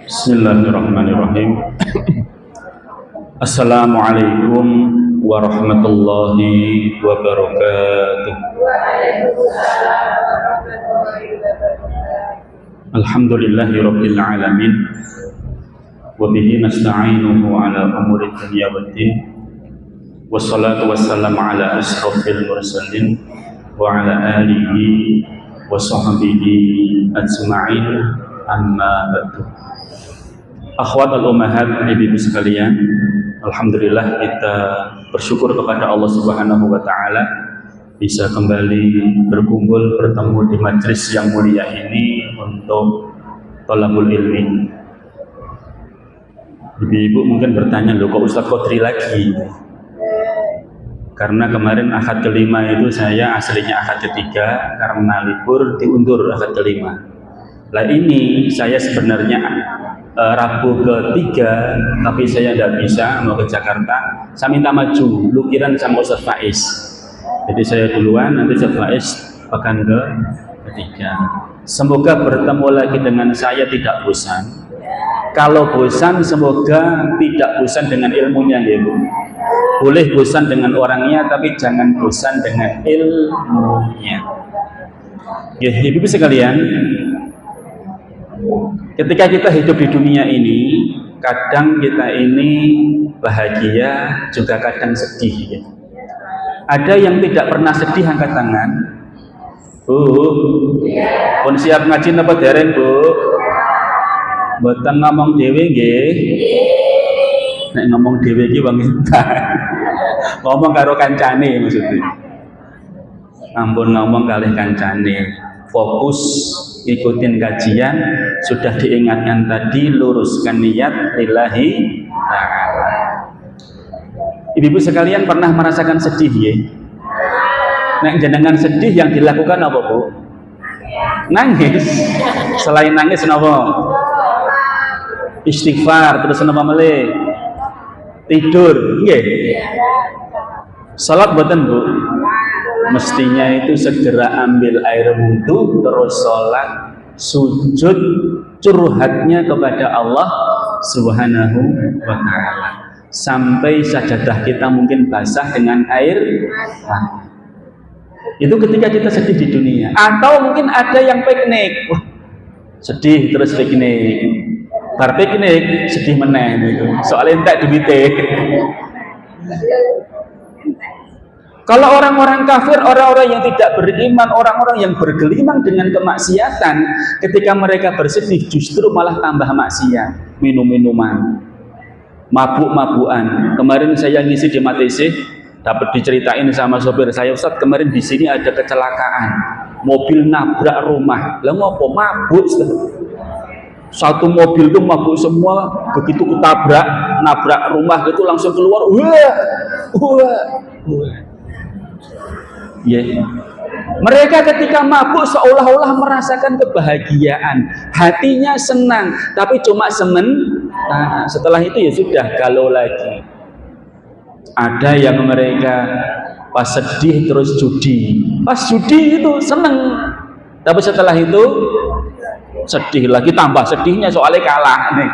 Bismillahirrahmanirrahim. Assalamualaikum warahmatullahi wabarakatuh. Alhamdulillahirabbil alamin. Wa bihi nasta'inuhu ala umuri dunya waddin. Wassalatu wassalamu ala asrofil mursalin wa ala alihi wa sahbihi ajma'in, amma ba'du. Akhwat al-ummahat, ibu-ibu sekalian, alhamdulillah kita bersyukur kepada Allah Subhanahu wa taala bisa kembali berkumpul bertemu di majelis yang mulia ini untuk thalabul ilmi. Ibu-ibu mungkin bertanya, loh kok Ustaz Qadri lagi? Karena kemarin akad kelima itu saya aslinya akad ketiga, karena libur diundur akad kelima. Lah ini saya sebenarnya Rabu ketiga, tapi saya tidak bisa, mau ke Jakarta. Saya minta maju, lukiran sama Ustaz Faiz. Jadi saya duluan, nanti Ustaz Faiz pekan ke ketiga. Semoga bertemu lagi dengan saya tidak bosan. Kalau bosan, semoga tidak bosan dengan ilmunya, ya Bu. Boleh bosan dengan orangnya, tapi jangan bosan dengan ilmunya. Ya, ibu sekalian, ketika kita hidup di dunia ini, kadang kita ini bahagia, juga kadang sedih, ya. Ada yang tidak pernah sedih, angkat tangan. Bu, pun siap ngaji napa dereng, Bu? Mboten ngomong dhewe nggih. Nek ngomong dhewe iki wong ngomong karo kancane maksudnya. Ampun ngomong kalih kancane. Fokus ikutin kajian, sudah diingatkan tadi, luruskan niat lillahi ta'ala. Ibu-ibu sekalian pernah merasakan sedih ya? Nek jenengan sedih yang dilakukan apa, Bu? Nangis. Selain nangis napa? Istighfar, terus napa melih? Tidur, nggih. Salat mboten, Bu? Mestinya itu segera ambil air wudhu, terus sholat, sujud, curhatnya kepada Allah Subhanahu wa ta'ala, sampai sajadah kita mungkin basah dengan air mata. Itu ketika kita sedih di dunia. Atau mungkin ada yang piknik, wah, sedih terus piknik, bar piknik sedih meneh gitu. Soalnya entek duwite. Kalau orang-orang kafir, orang-orang yang tidak beriman, orang-orang yang bergelimang dengan kemaksiatan, ketika mereka bersedih justru malah tambah maksiat, minum-minuman, mabuk-mabukan. Kemarin saya ngisi di Matese, dapat diceritain sama sopir saya, Ustaz kemarin di sini ada kecelakaan, mobil nabrak rumah. Lah ngopo mabuk? Satu mobil itu mabuk semua, begitu ketabrak, nabrak rumah itu langsung keluar, wah. Ya. Mereka ketika mabuk seolah-olah merasakan kebahagiaan, hatinya senang, tapi cuma sementara. Setelah itu ya sudah galau lagi. Ada yang mereka pas sedih terus judi, pas judi itu senang, tapi setelah itu sedih lagi, tambah sedihnya soalnya kalah nih.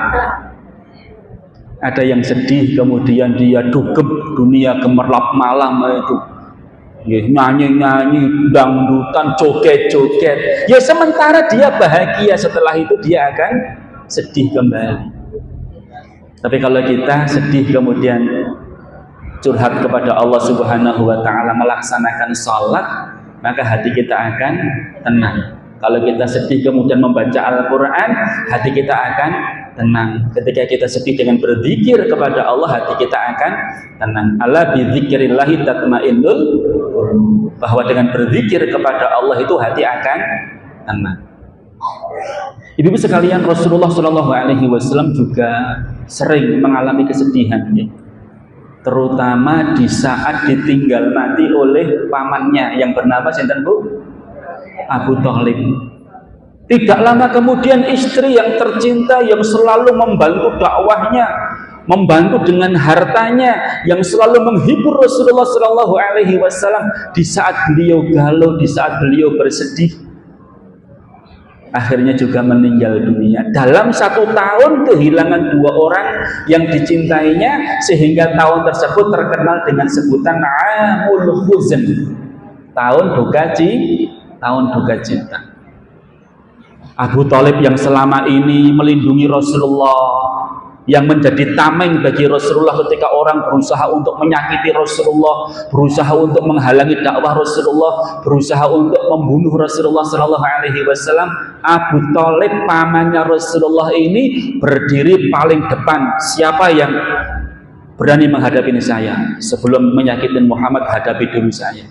Ada yang sedih kemudian dia dugem, dunia gemerlap malam itu. Nyanyi-nyanyi, dangdutan, joget-joget. Ya sementara dia bahagia, setelah itu dia akan sedih kembali. Tapi kalau kita sedih kemudian curhat kepada Allah Subhanahu wa ta'ala, melaksanakan sholat, maka hati kita akan tenang. Kalau kita sedih kemudian membaca Al-Quran, hati kita akan tenang. Ketika kita sedih dengan berzikir kepada Allah, hati kita akan tenang. Ala bidzikrillahi tatmainnul qulub. Bahwa dengan berzikir kepada Allah itu hati akan tenang. Ibu-ibu sekalian, Rasulullah SAW juga sering mengalami kesedihan, ya. Terutama di saat ditinggal mati oleh pamannya yang bernama sinten, Bu? Abu Thalib. Tidak lama kemudian istri yang tercinta yang selalu membantu dakwahnya, membantu dengan hartanya, yang selalu menghibur Rasulullah SAW di saat beliau galau, di saat beliau bersedih, akhirnya juga meninggal dunia. Dalam 1 tahun kehilangan 2 orang yang dicintainya, sehingga tahun tersebut terkenal dengan sebutan Amul Huzn, tahun duka cita. Abu Thalib yang selama ini melindungi Rasulullah, yang menjadi tameng bagi Rasulullah ketika orang berusaha untuk menyakiti Rasulullah, berusaha untuk menghalangi dakwah Rasulullah, berusaha untuk membunuh Rasulullah Shallallahu Alaihi Wasallam. Abu Thalib pamannya Rasulullah ini berdiri paling depan. Siapa yang berani menghadapi saya? Sebelum menyakiti Muhammad, hadapi dulu saya.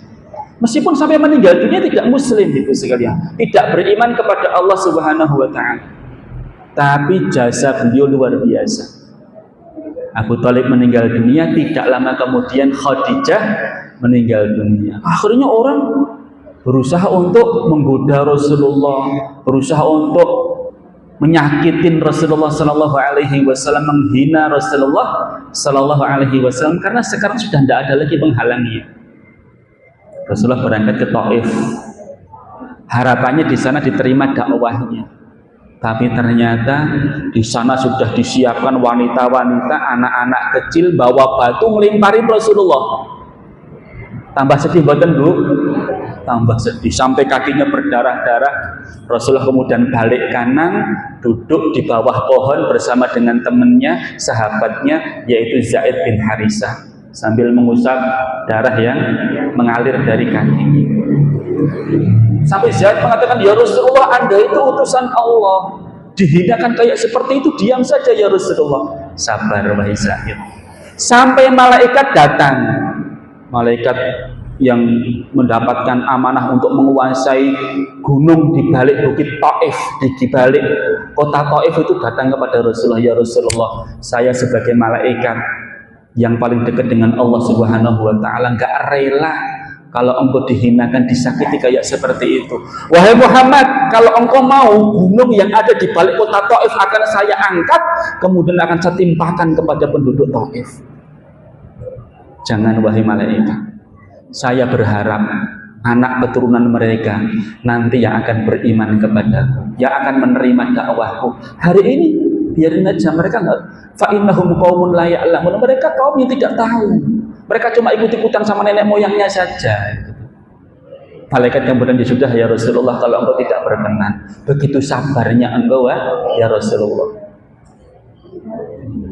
Meskipun sampai meninggal dunia tidak muslim itu sekalian, tidak beriman kepada Allah Subhanahu wa taala. Tapi jasa beliau luar biasa. Abu Thalib meninggal dunia, tidak lama kemudian Khadijah meninggal dunia. Akhirnya orang berusaha untuk menggoda Rasulullah, berusaha untuk menyakitin Rasulullah Sallallahu Alaihi Wasallam, menghina Rasulullah Sallallahu Alaihi Wasallam, karena sekarang sudah tidak ada lagi penghalangnya. Rasulullah berangkat ke Taif, harapannya di sana diterima dakwahnya, tapi ternyata di sana sudah disiapkan wanita-wanita, anak-anak kecil bawa batu melimpari Rasulullah. Tambah sedih mboten Bu? Tambah sedih sampai kakinya berdarah-darah. Rasulullah kemudian balik kanan, duduk di bawah pohon bersama dengan temannya, sahabatnya, yaitu Zaid bin Harisah, sambil mengusap darah yang mengalir dari kakinya. Sampai Zaid mengatakan, ya Rasulullah, Anda itu utusan Allah, dihinakan kayak seperti itu, diam saja ya Rasulullah. Sabar wahai Zaid. Sampai malaikat datang, malaikat yang mendapatkan amanah untuk menguasai gunung di balik bukit Taif, di balik kota Taif itu datang kepada Rasulullah, ya Rasulullah, saya sebagai malaikat yang paling dekat dengan Allah Subhanahu wa taala enggak rela kalau engkau dihinakan, disakiti kayak seperti itu. Wahai Muhammad, kalau engkau mau, gunung yang ada di balik kota Taif akan saya angkat, kemudian akan saya timpakan kepada penduduk Taif. Jangan wahai malaikat, saya berharap anak keturunan mereka nanti yang akan beriman kepadaku, yang akan menerima dakwahku. Hari ini biarin aja, mereka enggak, fa'innahum qaumun la ya'lamun, mereka kaum yang tidak tahu, mereka cuma ikut-ikutan sama nenek moyangnya saja. Malaikat kemudian sudah, ya Rasulullah, kalau engkau tidak berkenan, begitu sabarnya engkau ya Rasulullah.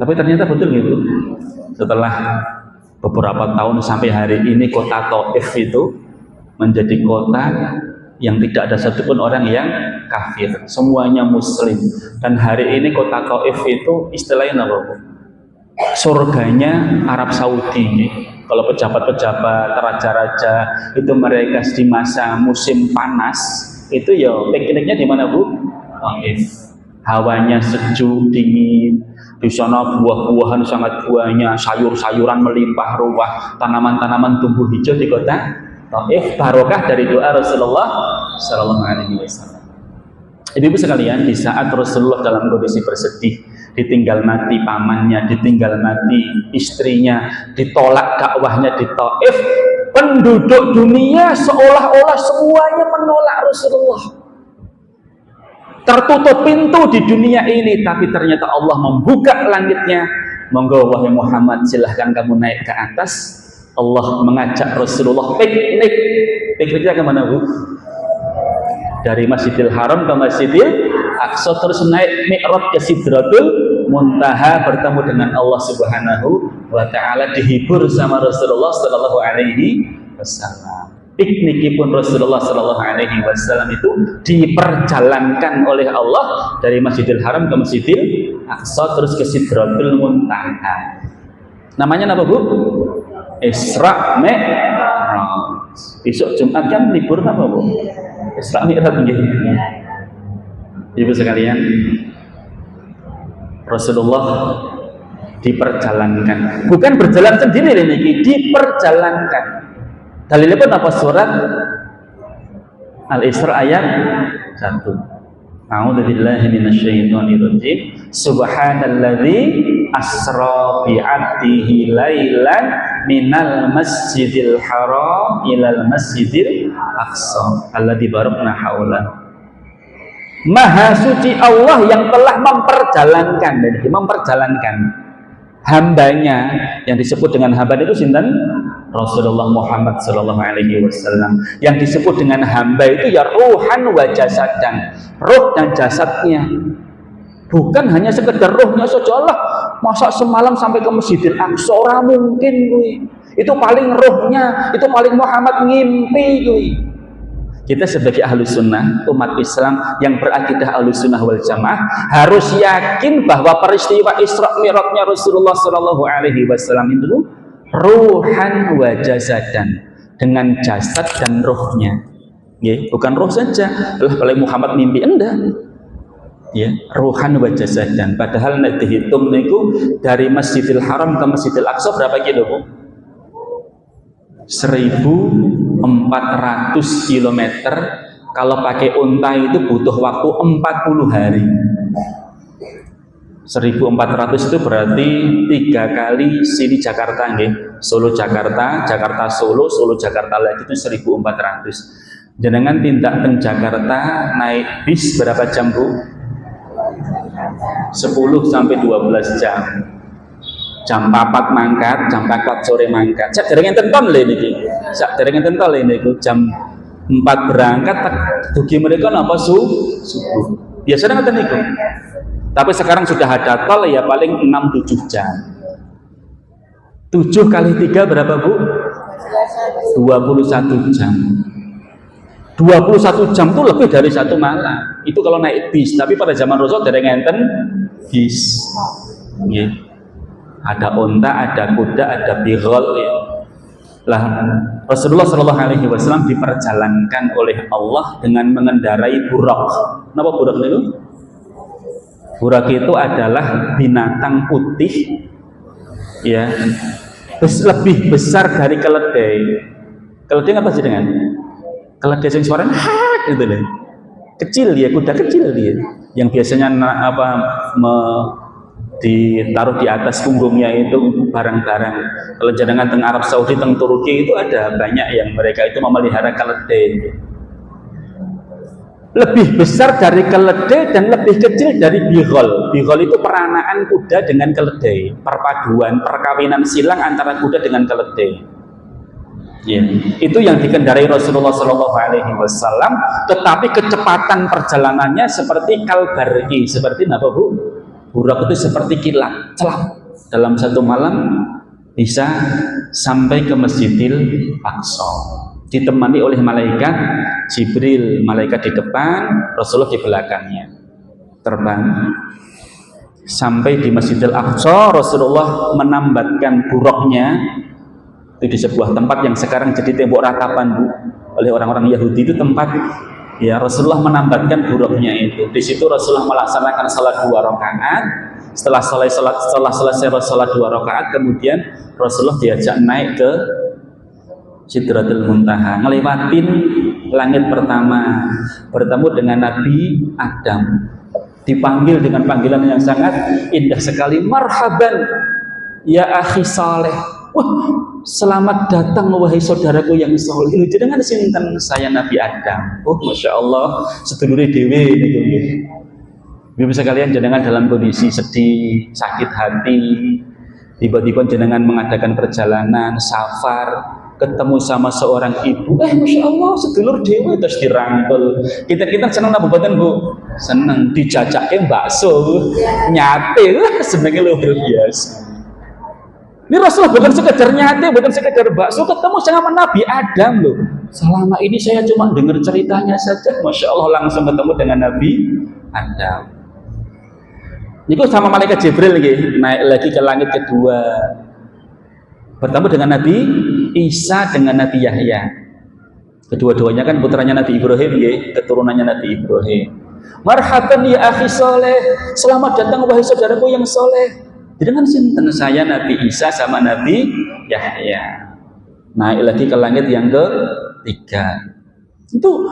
Tapi ternyata betul gitu. Setelah beberapa tahun sampai hari ini kota Taif itu menjadi kota yang tidak ada satupun orang yang kafir, semuanya muslim. Dan hari ini kota Taif itu istilahnya apa? Surganya Arab Saudi. Kalau pejabat-pejabat, raja-raja itu mereka di masa musim panas itu ya pikniknya di mana Bu? Taif. Hawanya sejuk, dingin. Di sana buah-buahan sangat banyak, sayur-sayuran melimpah ruah, tanaman-tanaman tumbuh hijau di kota Taif, barokah dari doa Rasulullah Sallallahu Alaihi Wasallam. Ibu-ibu sekalian, di saat Rasulullah dalam kondisi bersedih, ditinggal mati pamannya, ditinggal mati istrinya, ditolak dakwahnya di Taif, penduduk dunia seolah-olah semuanya menolak Rasulullah. Tertutup pintu di dunia ini, tapi ternyata Allah membuka langitnya. Monggo wahai Muhammad, silahkan kamu naik ke atas. Allah mengajak Rasulullah piknik. Pikniknya kemana Bu? Dari Masjidil Haram ke Masjidil Aqsa, terus naik Mi'raj ke Sidratul Muntaha, bertemu dengan Allah Subhanahu wa taala, dihibur sama Rasulullah sallallahu alaihi wasallam. Piknik pun Rasulullah sallallahu alaihi wasallam itu diperjalankan oleh Allah dari Masjidil Haram ke Masjidil Aqsa, terus ke Sidratul Muntaha. Namanya apa Bu? Isra Mi'raj. Besok Jumat kan libur apa Bu? Isra Mi'raj nggih. Ibu sekalian, Rasulullah diperjalankan, bukan berjalan sendiri ini, diperjalankan. Dalilnya pun apa? Surat Al-Isra ayat 1. A'udzubillahi minasyaitonirrajim. Subhanalladzi asra bi'abdihi lailan minal masjidil haram ilal masjidil aqsa alladzi barakna haulahu. Maha suci Allah yang telah memperjalankan hambanya, yang disebut dengan hamba itu sinten? Rasulullah Muhammad sallallahu alaihi wasallam. Yang disebut dengan hamba itu ya ruhan wa jasadan, ruh dan jasadnya. Bukan hanya sekedar ruhnya saja. Allah, masa semalam sampai ke Masjidil Aqsa, ora mungkin kuwi. Itu paling ruhnya, itu paling Muhammad ngimpi kuwi. Kita sebagai ahlu sunnah, umat Islam yang berakidah ahlu sunnah wal jamaah, harus yakin bahwa peristiwa Isra Mi'rajnya Rasulullah Shallallahu Alaihi Wasallam itu ruhan wa jasadan, dengan jasad dan ruhnya. Ya, bukan ruh saja. Kalau Muhammad mimpi enggak. Ya, ruhan wa jasadan. Padahal nek dihitung niku dari Masjidil Haram ke Masjidil Aqsa berapa kilo, Bu? 1400 km. Kalau pakai unta itu butuh waktu 40 hari. 1400 itu berarti 3 kali sini Jakarta nggih. Solo Jakarta, Jakarta Solo, Solo Jakarta lagi itu 1400. Jenengan tindak teng Jakarta naik bis berapa jam, Bu? 10 sampai 12 jam. Jam 4 mangkat, jam 4 sore mangkat. Sak dereng enten ton lho niki. Sak dereng enten ton lho niku jam 4 berangkat dugi mereka napa subuh. Biasanya ngoten niku. Tapi sekarang sudah ada tol ya paling 6-7 jam. 7 kali 3 berapa, Bu? 21 jam. 21 jam itu lebih dari 1 malam. Itu kalau naik bis, tapi pada zaman Rasul dereng enten bis. Nggih. Ada unta, ada kuda, ada bighal ya. Lah Rasulullah Shallallahu Alaihi Wasallam diperjalankan oleh Allah dengan mengendarai burak. Kenapa burak itu? Burak itu adalah binatang putih, ya, lebih besar dari keledai. Keledai apa sih dengan? Keledai yang suaranya gitu deh. Kecil dia, kuda kecil dia, yang biasanya ditaruh di atas punggungnya itu barang-barang. Kalau jenengan teng Arab Saudi, teng Turki itu ada banyak yang mereka itu memelihara keledai. Lebih besar dari keledai dan lebih kecil dari bighal. Bighal itu peranaan kuda dengan keledai, perpaduan, perkawinan silang antara kuda dengan keledai. Ya, itu yang dikendarai Rasulullah Shallallahu Alaihi Wasallam. Tetapi kecepatan perjalanannya seperti kalbarki, seperti apa, Bu? Burak itu seperti kilat, celap. Dalam 1 malam bisa sampai ke Masjidil Aqsa. Ditemani oleh malaikat Jibril, malaikat di depan, Rasulullah di belakangnya. Terbang sampai di Masjidil Aqsa, Rasulullah menambatkan buraknya itu di sebuah tempat yang sekarang jadi tembok ratapan, Bu, oleh orang-orang Yahudi. Itu tempat, ya, Rasulullah menambatkan buraknya itu. Di situ Rasulullah melaksanakan salat 2 rakaat. Setelah selesai salat 2 rakaat, kemudian Rasulullah diajak naik ke Sidratul Muntaha, ngelewatin langit pertama, bertemu dengan Nabi Adam. Dipanggil dengan panggilan yang sangat indah sekali, marhaban ya akhi saleh. Wah, selamat datang wahai saudaraku yang soleh. Lho jenengan sinten? Saya Nabi Adam. Oh, Masya Allah, sedulure dhewe niku nggih. Bisa kalian jenengan dalam kondisi sedih, sakit hati, tiba-tiba jenengan mengadakan perjalanan safar, ketemu sama seorang ibu, Masya Allah, sedulur dhewe terus dirangkul. Kita seneng apa mboten, Bu? Seneng, dijajake bakso, nyate, senenge luar biasa. Ini Rasulullah bukan sekedar nyate, bukan sekedar bakso, ketemu sama Nabi Adam loh. Selama ini saya cuma dengar ceritanya saja, Masya Allah, langsung ketemu dengan Nabi Adam. Itu sama malaikat Jibril lagi, naik lagi ke langit kedua, bertemu dengan Nabi Isa dengan Nabi Yahya. Kedua-duanya kan putranya Nabi Ibrahim, keturunannya Nabi Ibrahim. Marhaban ya akhi soleh, selamat datang wahai saudaraku yang soleh. Dengan sinten? Saya Nabi Isa sama Nabi Yahya. Naik lagi ke langit yang ketiga. Itu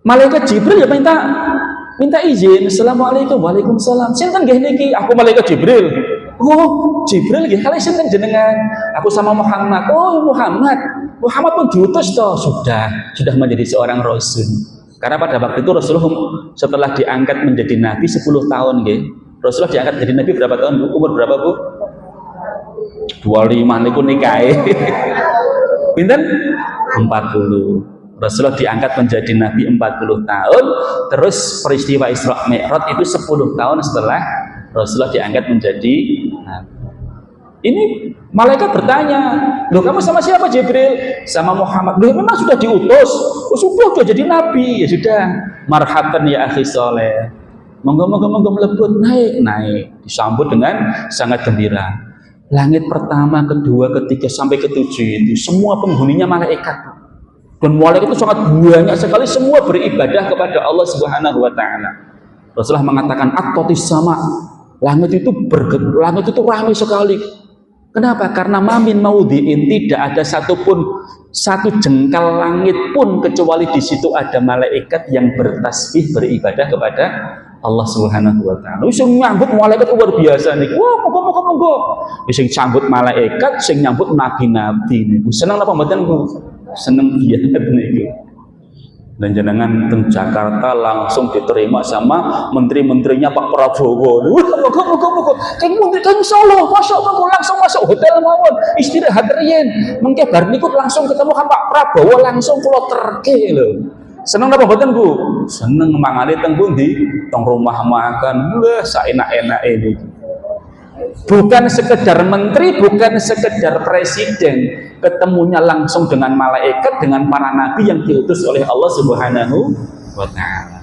malaikat Jibril ya minta izin. Assalamualaikum, waalaikumsalam. Sinten nggih niki? Aku malaikat Jibril. Oh, Jibril nggih, kali sinten jenengan? Aku sama Muhammad. Oh, Muhammad pun diutus toh, sudah menjadi seorang rasul. Karena pada waktu itu Rasulullah setelah diangkat menjadi nabi 10 tahun nggih. Rasulullah diangkat menjadi nabi berapa tahun Bu? Umur berapa Bu? 25 niku nikahe. Pinten? 40. Rasulullah diangkat menjadi nabi 40 tahun, terus peristiwa Isra Mi'raj itu 10 tahun setelah Rasulullah diangkat menjadi nabi. Ini malaikat bertanya, loh kamu sama siapa Jibril? Sama Muhammad. Loh memang sudah diutus. Oh, sudah jadi nabi. Ya sudah. Marhaban ya akhi soleh. Monggo melebut, naik. Disambut dengan sangat gembira. Langit pertama, kedua, ketiga, sampai ketujuh itu semua penghuninya malaikat. Dan malaikat itu sangat banyak sekali, semua beribadah kepada Allah Subhanahu wa taala. Rasulullah mengatakan, "Aqtatis sama." Langit itu ramai sekali. Kenapa? Karena mamin maudhi'in, tidak ada satu jengkal langit pun kecuali di situ ada malaikat yang bertasbih beribadah kepada Allah Subhanahu wa taala. Wis nyambut malaikat luar biasa nih. Wah, monggo. Wis sambut malaikat, sing nyambut nabi-nabi niku. Seneng apa mboten Bu? Seneng biyen niku. Dan jenengan teng Jakarta langsung diterima sama menteri-menterinya Pak Prabowo. Moga-moga. Kang menteri kang Solo, masuk langsung masuk hotel mawon. Istirahat riyen. Mengke bar niku langsung ketemu kan Pak Prabowo langsung kula terke lho. Seneng apa mboten Bu? Seneng mangane teng pundi? Teng rumah makan. Wah, saenak-enake niku. Bukan sekedar menteri, bukan sekedar presiden, ketemunya langsung dengan malaikat, dengan para nabi yang diutus oleh Allah Subhanahu wa taala.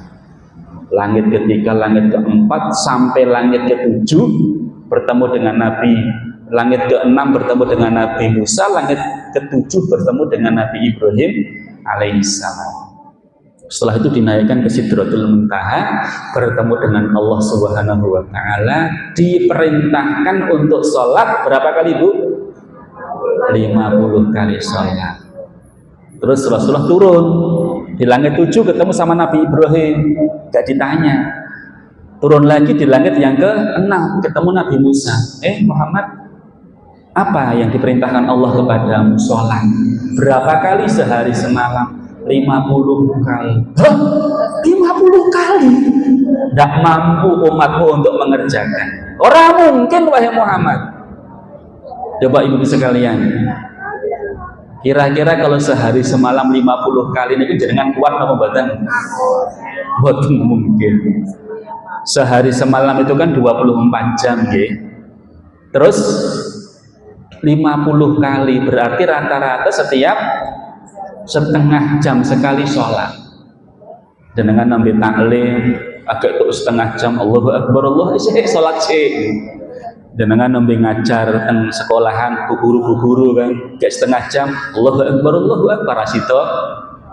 Langit ketiga, langit keempat, sampai langit ketujuh bertemu dengan nabi. Langit keenam bertemu dengan Nabi Musa, langit ketujuh bertemu dengan Nabi Ibrahim alaihissalam. Setelah itu dinaikkan ke Sidratul Muntaha, bertemu dengan Allah Subhanahu wa taala, diperintahkan untuk sholat berapa kali Bu? 50 kali sholat. Terus Rasulullah turun di langit 7 ketemu sama Nabi Ibrahim, gak ditanya. Turun lagi di langit yang ke-6 ketemu Nabi Musa. Muhammad, apa yang diperintahkan Allah kepadamu? Sholat. Berapa kali sehari semalam? 50 kali. 50 kali? Tidak mampu umatmu untuk mengerjakan. Orang mungkin wahai Muhammad. Coba ibu sekalian, kira-kira kalau sehari semalam 50 kali ini jangan kuat apa mboten? Mboten mungkin. Sehari semalam itu kan 24 jam nggih. Terus 50 kali berarti rata-rata setiap setengah jam sekali sholat. Dan dengan nambil taklim agak itu setengah jam, Allahu Akbar, Allah sholat sih. Dan dengan nambil ngajar teng sekolahan guru kan kayak setengah jam, Allahu Akbar asito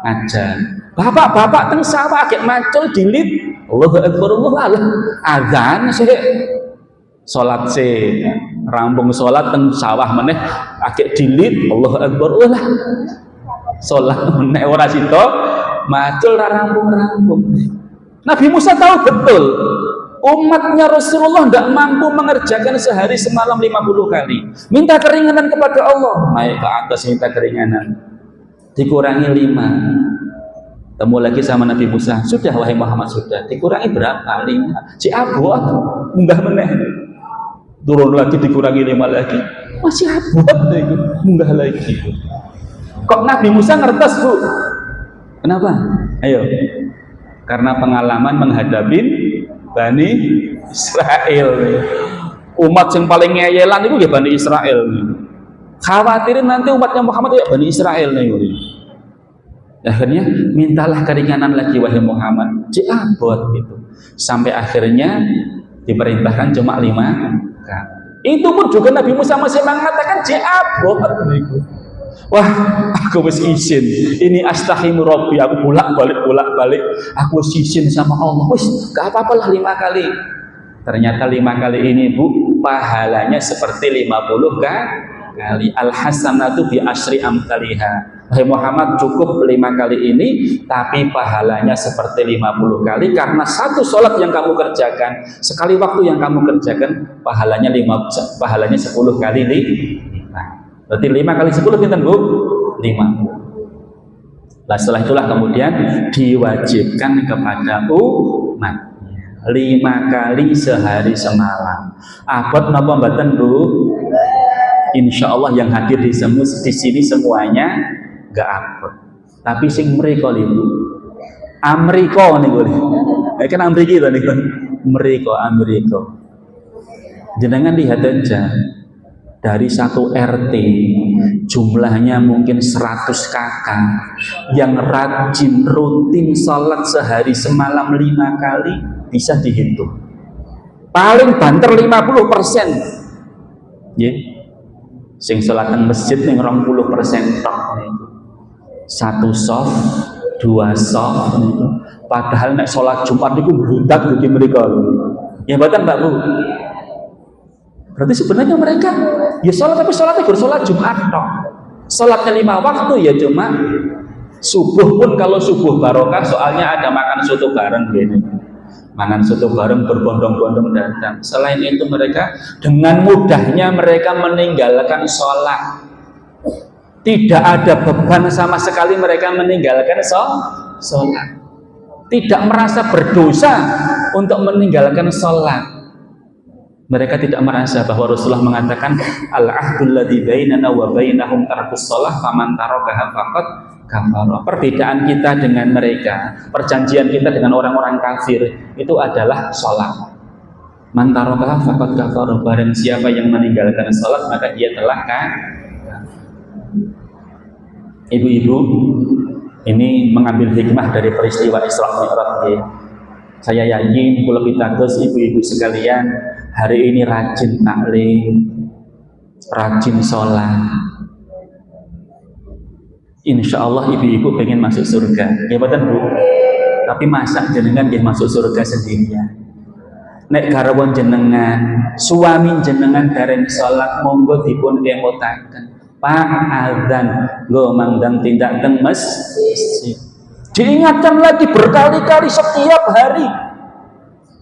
ngajar. Bapak teng sawah agak macul dilit, Allahu Akbar, Allah azan sih. Sholat sih, rampung sholat teng sawah meneh agak dilit, Allahu Akbar, Allah sholat meneh ora sito macul rampung. Nabi Musa tahu betul umatnya Rasulullah tidak mampu mengerjakan sehari semalam 50 kali. Minta keringanan kepada Allah, naik ke atas minta keringanan, dikurangi 5. Temu lagi sama Nabi Musa, sudah wahai Muhammad, sudah. Dikurangi berapa? 5. Si Abu munggah meneh, turun lagi dikurangi 5 lagi, masih Abu munggah lagi. Kok Nabi Musa ngertes Bu? Kenapa? Ayo. Karena pengalaman menghadapi Bani Israel. Umat yang paling ngeyelan itu ya Bani Israel. Khawatirin nanti umatnya Muhammad ya Bani Israel nih. Akhirnya mintalah keringanan lagi wahai Muhammad. Abot gitu. Sampai akhirnya diperintahkan cuma 5 kali. Itu pun juga Nabi Musa masih mengatakan abot gitu. Wah, aku wis izin. Ini astahimu Rabbi, aku bolak-balik. Aku wis izin sama Allah. Wis, gak apa-apalah 5 kali. Ternyata 5 kali ini Bu, pahalanya seperti 50 kali. Al-hasanatu bi asyri amsalihha. Wahai Muhammad, cukup 5 kali ini, tapi pahalanya seperti 50 kali karena satu sholat yang kamu kerjakan, sekali waktu yang kamu kerjakan, pahalanya 10 kali lipat. Berarti 5 kali 10 pinten Bu? 50. Nah, setelah itulah kemudian diwajibkan kepada umat 5 kali sehari semalam. Abot napa mboten Bu? Insya Allah yang hadir di sini semuanya gak abot. Tapi sing mriko niku Amerika niku. Kan Amerika to niku. Amerika. Jenengan lihat aja dari satu RT jumlahnya mungkin 100 kakak yang rajin rutin sholat sehari semalam 5 kali bisa dihitung. Paling banter 50%. Ya. Sing sholatan masjid yang 20% tok. 1 soft, 2 soft. Padahal nek sholat Jumat itu bludak bagi mereka. Ya betul Mbak Bu. Berarti sebenarnya mereka ya sholat, tapi sholatnya baru sholat Jumat tok. Sholatnya 5 waktu ya cuma subuh pun kalau subuh barokah soalnya ada makan soto bareng gini. Makan soto bareng berbondong-bondong datang. Selain itu mereka dengan mudahnya mereka meninggalkan sholat. Tidak ada beban sama sekali mereka meninggalkan sholat. Tidak merasa berdosa untuk meninggalkan sholat. Mereka tidak merasa bahwa Rasulullah mengatakan al-ahdul ladzi bainana wa bainahum tarkus shalah faman tarakaha faqad kafara. Perbedaan kita dengan mereka, perjanjian kita dengan orang-orang kafir itu adalah salat. Man tarakaha faqad kafara. Barang siapa yang meninggalkan salat maka dia telah kafir. Ibu-ibu, ini mengambil hikmah dari peristiwa Isra Mi'raj. Saya yakin kalau kita ibu-ibu sekalian hari ini rajin taklim, rajin sholat. Insya Allah ibu-ibu pengen masuk surga. Ya betul Bu. Tapi masa jenengan dia masuk surga sendirian? Nek garwan jenengan, suami jenengan dereng sholat, monggo dipun emotaken. Pak azan, go mangdang tindak teng masjid. Diingatkan lagi berkali-kali setiap hari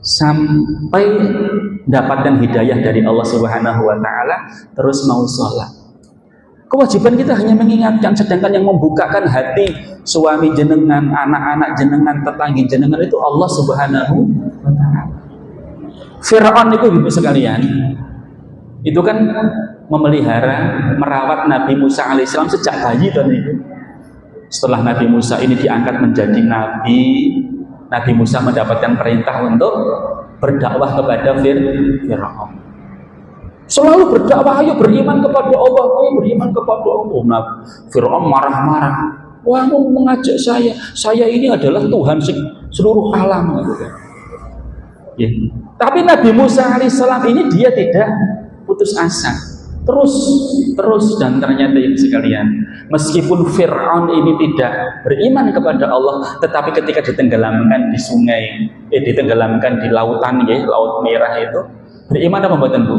sampai dapatkan hidayah dari Allah Subhanahu wa taala terus mau sholat. Kewajiban kita hanya mengingatkan, sedangkan yang membukakan hati suami jenengan, anak-anak jenengan, tetangga jenengan itu Allah Subhanahu wa taala. Fir'aun itu ibu sekalian, itu kan memelihara, merawat Nabi Musa alaihissalam sejak bayi tadi itu. Setelah Nabi Musa ini diangkat menjadi nabi, Nabi Musa mendapatkan perintah untuk berdakwah kepada Fir'aun. Selalu berdakwah, ayo beriman kepada Allah, ayo beriman kepada Allah. Nah, Fir'aun marah-marah. Wah, mau mengajak saya ini adalah Tuhan seluruh alam. Ya. Tapi Nabi Musa alaihissalam ini dia tidak putus asa. Terus dan ternyata ibu sekalian, meskipun Fir'aun ini tidak beriman kepada Allah, tetapi ketika ditenggelamkan di sungai, ditenggelamkan di lautan ya, Laut Merah itu, beriman apa mboten Bu?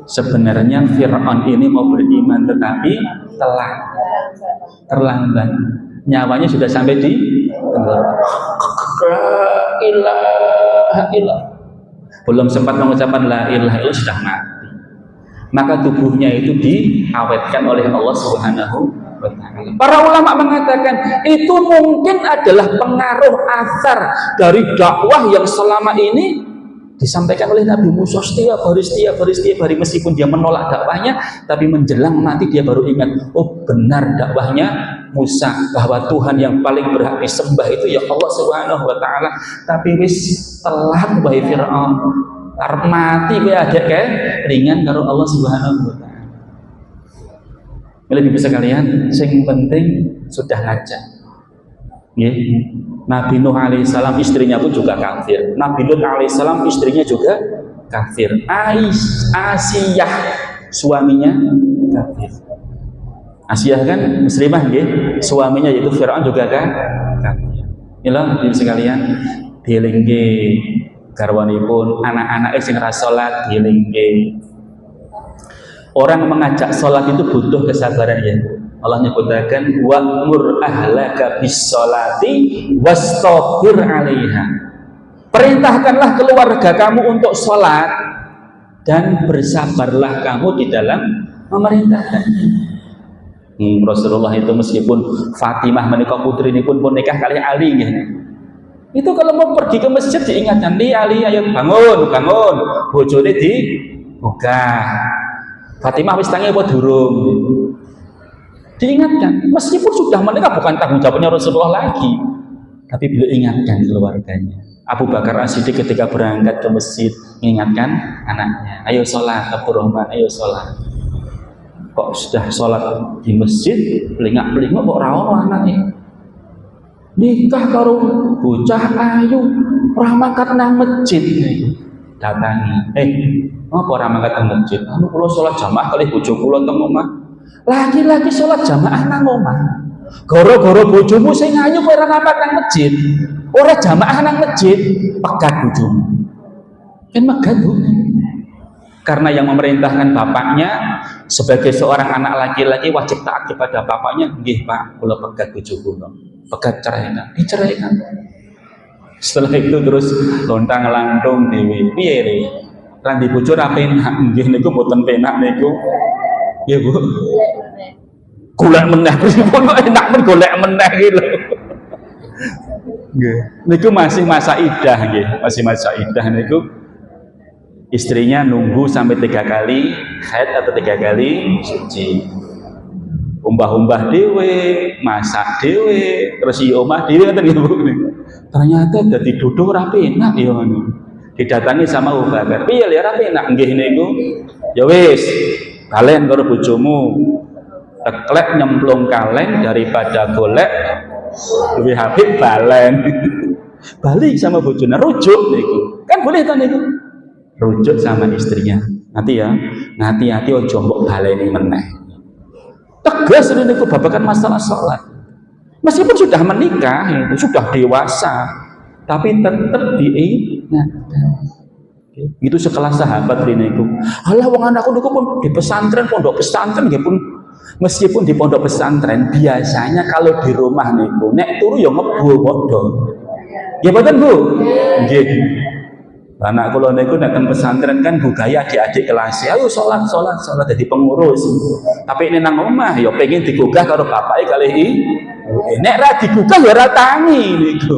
Sebenarnya Fir'aun ini mau beriman tetapi telah terlambat. Nyawanya sudah sampai di la ilaha illallah. Belum sempat mengucapkan la ilaha illallah sudah mati. Maka tubuhnya itu diawetkan oleh Allah Subhanahu wa taala. Para ulama mengatakan itu mungkin adalah pengaruh asar dari dakwah yang selama ini disampaikan oleh Nabi Musa setiap hari meskipun dia menolak dakwahnya, tapi menjelang mati dia baru ingat, oh benar dakwahnya Musa bahwa Tuhan yang paling berhak disembah itu ya Allah Subhanahu wa taala. Tapi wis telat bae Firaun. Arep mati kowe ada kae ringan karo Allah Subhanahu wa taala. Lebih bisa kalian, sing penting sudah ngajak. Nggih. Nabi Nuh alaihissalam istrinya pun juga kafir. Nabi Lut alaihissalam istrinya juga kafir. Asiyah suaminya kafir. Asiyah kan muslimah nggih, suaminya yaitu Firaun juga kan kafir. Inilah ibu sekalian, dielingke garwanipun anak-anak sing ra salat dielingke. Orang mengajak salat itu butuh kesabaran ya. Allah nyebutkan wa'mur ahlaka bis-sholati wastabir 'alaiha. Perintahkanlah keluarga kamu untuk sholat dan bersabarlah kamu di dalam memerintahkannya. Rasulullah itu meskipun Fatimah menikah putri ini pun nikah kali Ali ya. Itu kalau mau pergi ke masjid diingatkan, "Li Ali, ayo bangun, bangun." Bojone digugah. Fatimah wis tangi apa durung? Diingatkan, meskipun sudah menikah bukan tanggung jawabnya Rasulullah lagi. Tapi beliau ingatkan keluarganya. Abu Bakar As-Siddiq ketika berangkat ke masjid mengingatkan anaknya, "Ayo sholat, Abdurrahman, ayo sholat." Kok sudah sholat di masjid, pelingak-pelingak kok rawon anaknya. Nikah karo bocah ayu, ora mangkat nang masjid. Datangi, apa ora mangkat nang masjid? Anu kula sholat jamaah kali bojo kula teng omah. Laki-laki sholat jamaah nang omah. Gara-gara bojomu sing ayu kowe ora mangkat nang masjid. Ora jamaah nang masjid, pegat bojomu. Kan megat Bu. Karena yang memerintahkan bapaknya sebagai seorang anak laki-laki wajib taat kepada bapaknya. Nggih Pak, kula pegat bojo kula. Pegat ceraikan, diceraikan. Setelah itu terus lontang lantung dewi. Piye le? Lan di bojo ra penak, nggih niku mboten penak niku. Nggih Bu. Golek meneh pripun kok enak men golek meneh iki lho. Nggih. Niku masih masa idah nggih, masih masa idah niku. Istrinya nunggu sampai 3 kali haid atau 3 kali suci. Umbah-umbah dewe, masak dewe, terus di omah dewe ngoten nggih Bu. Ternyata dadi duduk ora penak ya ngono. Didatangi sama Abu Bakar. Piye ya ora penak nggih niku? Ya wis, balen karo bojomu. Teklek nyemplung kaleng daripada golek lebih habib balen. Balik sama bojone, rujuk niku. Kan boleh ta niku? Rujuk sama istrinya. Nanti ya, hati-hati ojo mbok baleni meneh. Tegas ini niku babakan masalah sholat. Meskipun sudah menikah, itu sudah dewasa, tapi tetap diingatkan. Itu sekelas sahabat ini niku. Alah wong anakku niku pun di pesantren, pondok pesantren nggih pun meskipun di pondok pesantren biasanya kalau di rumah niku nek turu ya ngebu padha. Nggih mboten Bu? Nggih. Anak kula niku nek ten pesantren kan budaya adik-adik kelas. Ayo salat jadi pengurus. Tapi ini nang omah ya pengen digugah karo bapake kalih nek ra digugah ya ora tangi niku.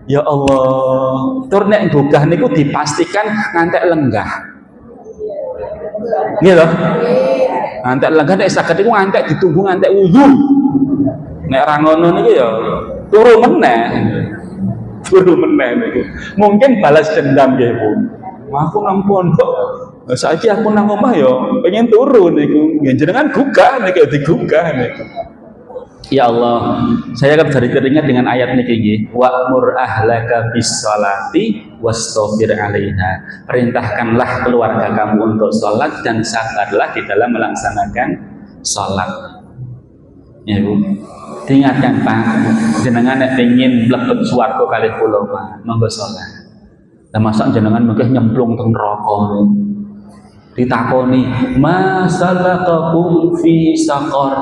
Ya Allah. Tur nek gugah niku dipastikan ngantek lenggah. Nggih lho. Ngantek lenggah nek saged niku ngantek ditunggu ngantek wudu. Nek ra ngono niku ya turu meneh. Turu meneh niku. Mungkin balas dendam nggih Bu. Aku nang pondok. Saiki aku nang omah ya pengen turu niku. Nggih jenengan gugah niku digugah niku. Ya Allah, saya akan teringat dengan ayat niki nggih. Wa'mur ahlaka bis sholati wastabir 'alaiha. Perintahkanlah keluarga kamu untuk sholat dan sabarlah di dalam melaksanakan sholat. Ya Bu. Diingatkan Pak, jenengan nek pengin mlebet swarga kalih kula Pak, monggo sholat. Lah masak jenengan mengke nyemplung teng neraka. Ditakoni, "Masalakakum fi saqar?"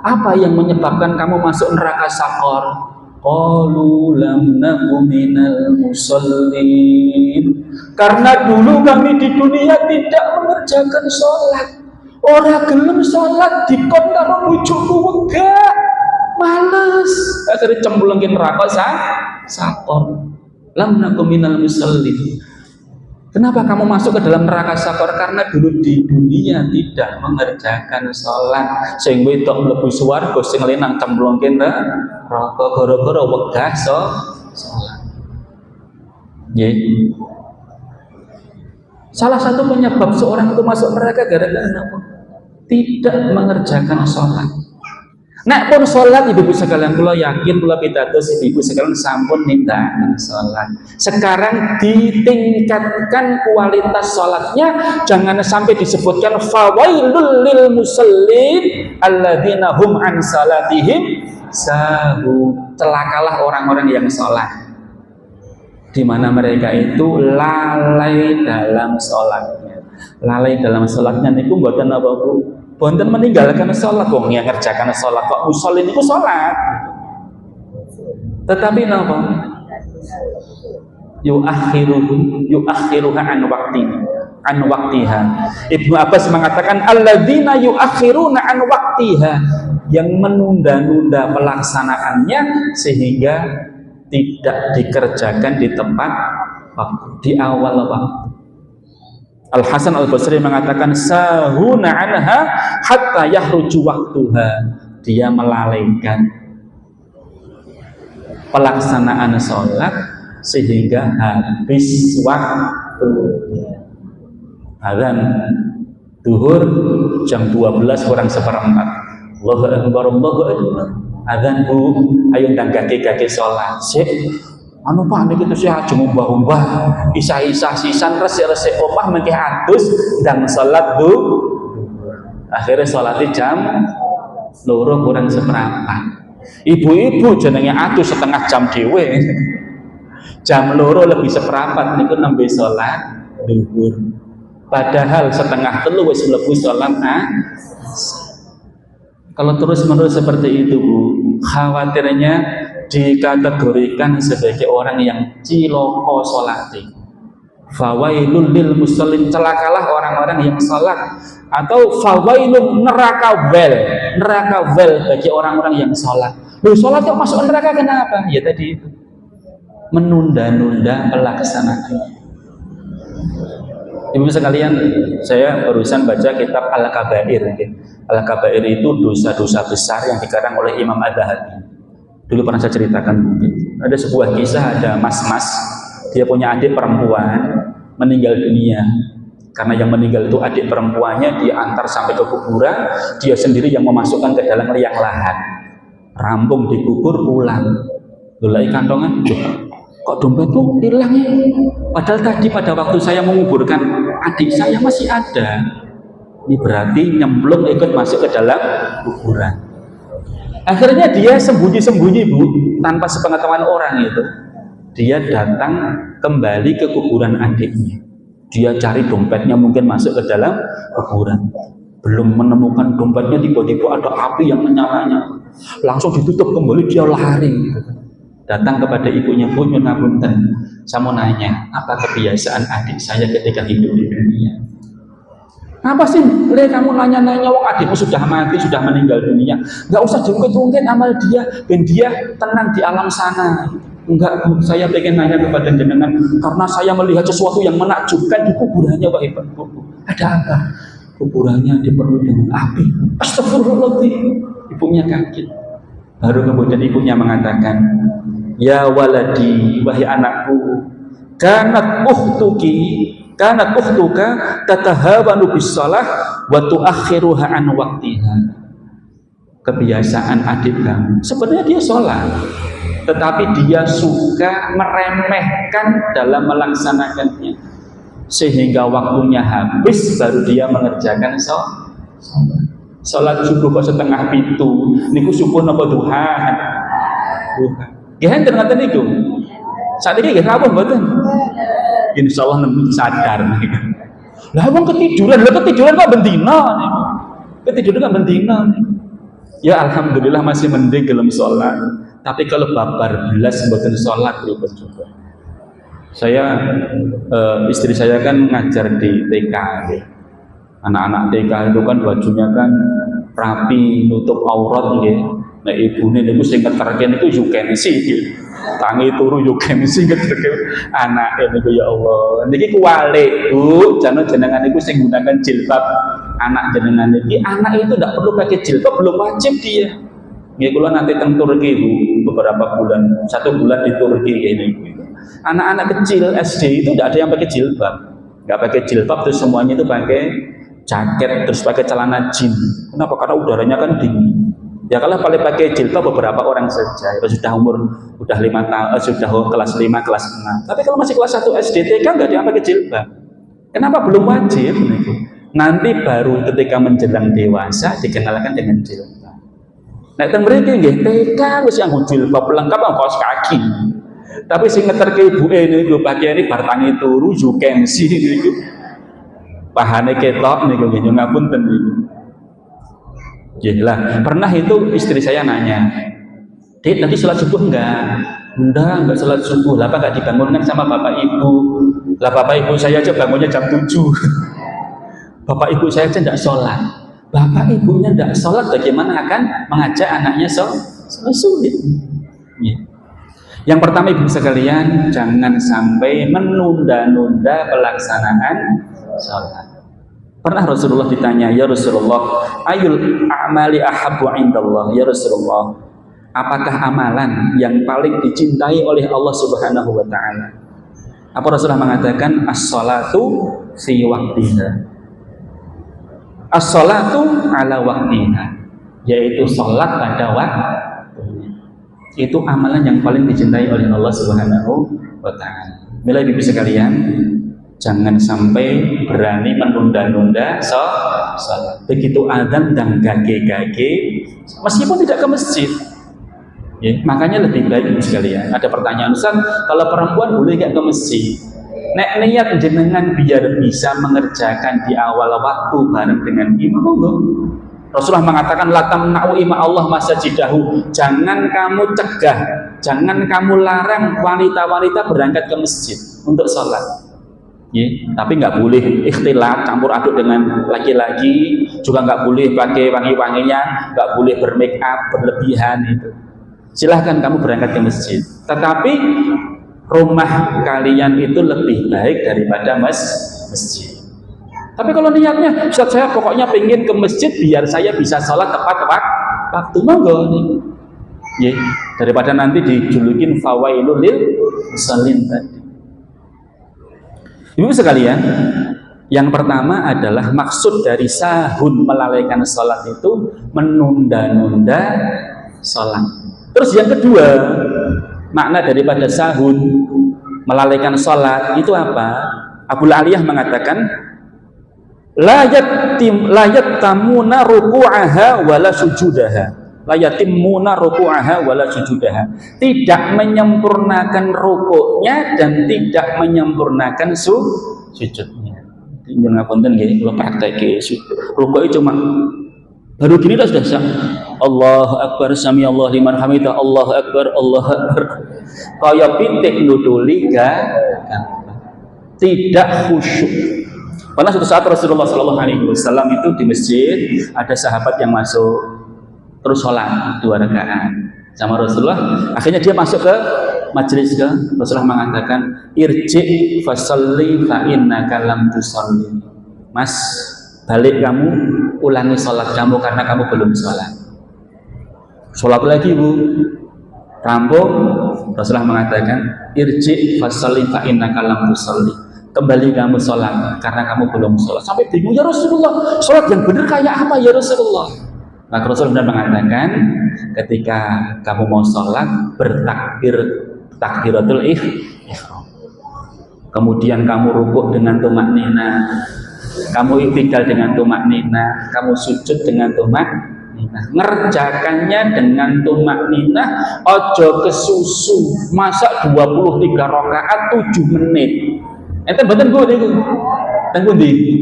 Apa yang menyebabkan kamu masuk neraka saqar? Qalu lam naku minal musallin. Karena dulu kami di dunia tidak mengerjakan sholat. Ora gelem sholat dikon karo bojoku wegah. Males, akhirnya cemplungin neraka sakor. Lam naku minal musallin. Kenapa kamu masuk ke dalam neraka sakor? Karena dulu di dunia tidak mengerjakan sholat. Sing wedok mlebu swarga, sing lenang cemplungin neraka gara-gara wegah sholat. Nggih. Salah satu penyebab seorang itu masuk neraka gara-gara apa? Tidak mengerjakan sholat. Nek pun sholat ibu-ibu sekalian, kula yakin kula pitados ibu-ibu sekalian sampun nindakaken sholat. Sekarang ditingkatkan kualitas sholatnya, jangan sampai disebutkan fawailul lil musallin alladzina hum an salatihim sahu. Celakalah orang-orang yang sholat, di mana mereka itu lalai dalam sholatnya. Lalai dalam sholatnya niku mboten apa Bu? Bonten meninggalkan sholat, wong yang ngerjakan sholat kok musallin itu sholat. Tetapi napa? Yuakhiruha an waktiha. Ibnu Abbas mengatakan alladzina yuakhiruna an waktiha. yang menunda-nunda pelaksanaannya sehingga tidak dikerjakan di tempat waktu, di awal waktu. Al-Hasan Al-Basri mengatakan sahuna anha hatta yahruju waktuha. Dia melalaikan pelaksanaan sholat sehingga habis waktu. Azan duhur jam 12 kurang seperempat. Allahu Akbar, Allahu Akbar. Azan bu, ayo ndang kaki sholat. Sik, anu Pak niki terus ya aja mbah-mbah. Isa-isa sisan resik-resik omah mengke atus ndang sholat bu. Akhirnya sholatnya jam 2 kurang seperempat. Ibu-ibu jenenge atus setengah jam dhewe. Jam 2 lebih seperempat niku nembe sholat duhur. Padahal setengah 3 wis mlebu sholat Kalau terus-menerus seperti itu, Bu, khawatirnya dikategorikan sebagai orang yang ciloko sholati. Fawailul lil musallin, celakalah orang-orang yang sholat. Atau fawailun neraka wel bagi orang-orang yang sholat. Loh, sholat kok masuk neraka kenapa? Ya tadi itu, menunda-nunda pelaksanaan. Ibu sekalian, saya barusan baca kitab Al-Kabair. Al-Kabair itu dosa-dosa besar yang dikarang oleh Imam Ad-Dahabi. Dulu pernah saya ceritakan mungkin. Ada sebuah kisah, ada mas-mas, dia punya adik perempuan meninggal dunia. Karena yang meninggal itu adik perempuannya, dia antar sampai ke kuburan, dia sendiri yang memasukkan ke dalam liang lahat. Rampung dikubur, pulang. Lulai kantongan, kok dompetku hilang ya? Padahal tadi pada waktu saya menguburkan adik saya masih ada. Ini berarti nyemplung ikut masuk ke dalam kuburan. Akhirnya dia sembunyi-sembunyi, Bu, tanpa sepengetahuan orang itu. Dia datang kembali ke kuburan adiknya. Dia cari dompetnya, mungkin masuk ke dalam kuburan. Belum menemukan dompetnya, tiba-tiba ada api yang menyalanya. Langsung ditutup kembali, dia lari gitu. Datang kepada ibunya, Bu, nyun ngapunten, saya mau nanya, apa kebiasaan adik saya ketika hidup di dunia? Apa sih, Le, kamu nanya-nanya, wong adikmu sudah mati, sudah meninggal dunia. Nggak usah diungkit-ungkit amal dia, dan dia tenang di alam sana. Enggak, Bu, saya pengen nanya kepada jenengan, karena saya melihat sesuatu yang menakjubkan di kuburannya, Pak Ibu. Ada apa? Kuburannya dipenuhi dengan api. Astagfirullahaladzim. Ibunya kaget. Baru kemudian ibunya mengatakan, ya waladi, wahai anakku, kanat ukhtuka tatahawanu bis-shalah wa tuakhiruha an waqtiha. Kebiasaan adik kamu, sebenarnya dia sholat, tetapi dia suka meremehkan dalam melaksanakannya, sehingga waktunya habis baru dia mengerjakan sholat. Sholat subuh kok setengah pitu, niku subuh napa duha? Duha. Ya enten ngoten niku. Saat ini nggih rawuh mboten? Insyaallah nemu sadar niku. Lah wong ketiduran kok bendina niku. Ketiduran kok bendina niku. Ya alhamdulillah masih mending gelem sholat. Tapi kalau babar belas mboten sholat pripun coba. Saya istri saya kan ngajar di TK. Anak-anak TK itu kan bajunya kan rapi, nutup aurat nggih. Nah ibune niku sing keterke niku you can see gitu. Tangi turu you can see keterke anake niku, ya Allah. Niki kuwalik, Bu, jenengan niku sing gunakan jilbab anak jenengan niki. Anak itu tidak perlu pakai jilbab, belum wajib dia. Nggih kula nanti teng Turki, Bu, beberapa bulan, 1 bulan di Turki ini. Anak-anak kecil SD itu tidak ada yang pakai jilbab. Enggak pakai jilbab, terus semuanya itu pakai jaket, terus pakai celana jeans. Kenapa? Karena udaranya kan dingin. Ya kalau pakai jilbab beberapa orang saja, sudah umur udah 5 tahun, sudah kelas 5, kelas 6. Tapi kalau masih kelas 1 SD TK nggak ada yang pakai jilbab. Kenapa? Belum wajib. Nanti baru ketika menjelang dewasa dikenalkan dengan jilbab. Nah, teng mriki nggih TK wis yang jilbab lengkap kaos kaki. Tapi sing ngeterke ibuke niku pakaiane bar tangi turu you can see niku. Pahane ketok niku nggih ngapunten niku. Lah, pernah itu istri saya nanya, "Dek, nanti sholat subuh enggak?" Enggak sholat subuh. Lah apa enggak dibangunkan sama bapak ibu? Lah bapak ibu saya aja bangunnya jam 7. Bapak ibu saya aja enggak sholat. Bapak ibunya tidak sholat, bagaimana akan mengajak anaknya sulit? Ya. Yang pertama ibu sekalian, jangan sampai menunda-nunda pelaksanaan sholat. Pernah Rasulullah ditanya, ya Rasulullah, ayul a'mali ahabbu indallah, ya Rasulullah, apakah amalan yang paling dicintai oleh Allah Subhanahu wa taala? Apa Rasulullah mengatakan, as-sholatu fi waqtiha. As-sholatu ala waqtiha, yaitu sholat pada waktunya. Itu amalan yang paling dicintai oleh Allah Subhanahu wa taala. Mila ibu sekalian, jangan sampai berani menunda-nunda sholat. Begitu azan dan gage-gage, meskipun tidak ke masjid. Ya, makanya lebih baik ibu sekalian. Ada pertanyaan, Ustaz, kalau perempuan boleh nggak ke masjid? Nek niat jenengan biar bisa mengerjakan di awal waktu bareng dengan imam. Rasulullah mengatakan, la tamna'u ima Allah masajidahu. Jangan kamu cegah, jangan kamu larang wanita-wanita berangkat ke masjid untuk sholat. Ya, tapi nggak boleh ikhtilat, campur aduk dengan laki-laki, juga nggak boleh pakai wangi-wanginya, nggak boleh bermake up berlebihan itu. Silahkan kamu berangkat ke masjid, tetapi rumah kalian itu lebih baik daripada masjid. Tapi kalau niatnya, Ustaz, saya pokoknya pengen ke masjid biar saya bisa sholat tepat waktu, monggo nih. Ya, daripada nanti dijulukin fawailul lil musallin tadi. Ibu sekalian, yang pertama adalah maksud dari sahun melalaikan sholat itu menunda-nunda sholat. Terus yang kedua, makna daripada sahun melalaikan sholat itu apa? Abu Aliyah mengatakan, la yatimuna ruku'aha wala sujudaha. La yatimuna ruku'aha wala sujudaha. Tidak menyempurnakan rukuknya dan tidak menyempurnakan sujudnya. Jangan ngapunten nggih, kula prakteke rukuk cuma baru gini sudah sah. Allahu akbar, sami Allah liman hamidah, Allahu akbar, Allahu akbar. Kaya pitik nuduli tidak khusyuk. Pernah suatu saat Rasulullah SAW itu di masjid, ada sahabat yang masuk terus sholat 2 rakaat sama Rasulullah. Akhirnya dia masuk ke majelis, Rasulullah mengatakan, irji fasalli fa innaka lam tusalli. Mas, balik kamu, ulangi sholat kamu karena kamu belum sholat. Sholat lagi bu, rampung. Rasulullah mengatakan, irji fasalli fa innaka lam tusalli. Kembali kamu sholat karena kamu belum sholat. Sampai bingung, ya Rasulullah, sholat yang benar kayak apa ya Rasulullah? Maka Rasulullah mengatakan, ketika kamu mau sholat, bertakbir takbiratul ihram. Kemudian kamu rukuk dengan tumakninah, kamu i'tidal dengan tumakninah, kamu sujud dengan tumakninah. Ngerjakannya dengan tumakninah, ojo kesusu. Masa 23 rakaat 7 menit. Ente mboten Bu niku. Teng pundi?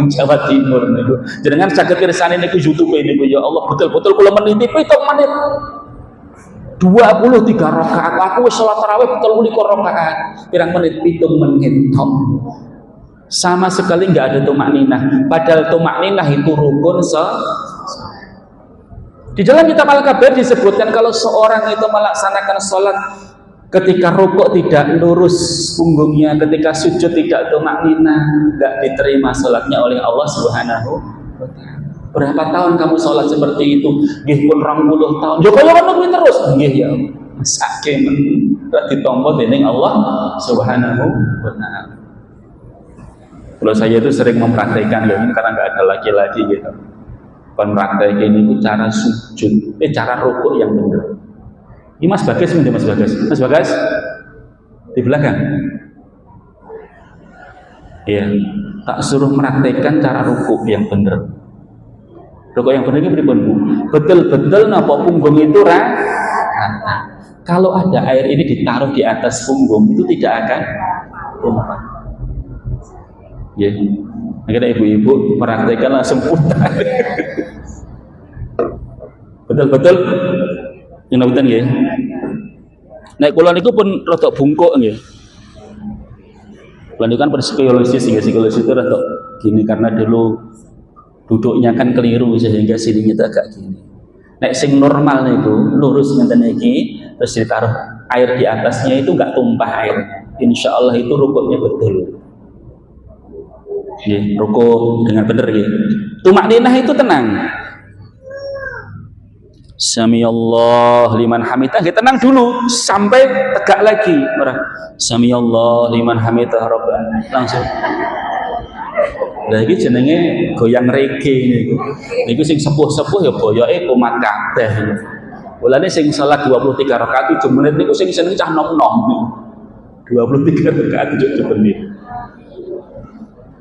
Teng Jawa Timur niku. Jenengan saged pirsani niku YouTube niku, ya Allah, betul-betul kula meniti 7 menit. 23 rakaat. Aku wis salat tarawih 23 rakaat. Pirang menit? 7 menit tok. Sama sekali enggak ada tumakninah. Padahal tumakninah itu rukun Di dalam kitab Al-Kabir disebutkan kalau seorang itu melaksanakan sholat ketika rukuk tidak lurus punggungnya, ketika sujud tidak tumakninah, enggak diterima sholatnya oleh Allah Subhanahu wa taala. Berapa tahun kamu sholat seperti itu? Nggih pun 20 tahun. Ya kaya ngono kuwi terus. Nggih ya. Saking ditampa dening Allah Subhanahu wa taala. Kalau saya itu sering mempraktekkan ya, ini karena enggak ada laki-laki gitu. Praktekin itu cara sujud, cara rukuk yang benar. Ini Mas Bagas, Mas Bagas, Mas Bagas di belakang. Iya, tak suruh meraktekan cara rukuk yang benar. Rukuk yang benar ini beribun Bu. Betul-betul napa punggung itu rata. Kalau ada air ini ditaruh di atas punggung itu tidak akan tumpah. Ya, akhirnya ibu-ibu meraktekan langsung putar. Betul-betul. Yang nabutan ya. Nek kula niku pun rada bungkuk nggih. Kula niku kan psikolosis itu rada gini karena dulu duduknya kan keliru sehingga sininya itu agak gini. Nek sing normal itu lurus ngeten iki, terus ditaruh air di atasnya itu nggak tumpah air. Insya Allah itu rukuknya betul. Rukuk dengan benar ya. Tumakninah itu tenang. Samiallah liman hamidah, tenang dulu sampai tegak lagi. Samiallah liman hamidah rabbana, langsung. Lah iki jenenge goyang reggae niku sing sepuh-sepuh ya boyoke kumat kabeh. Mulane sing salat 23 rakaat 7 menit niku sing seneng cah nom-nom. 23 rakaat 7 menit.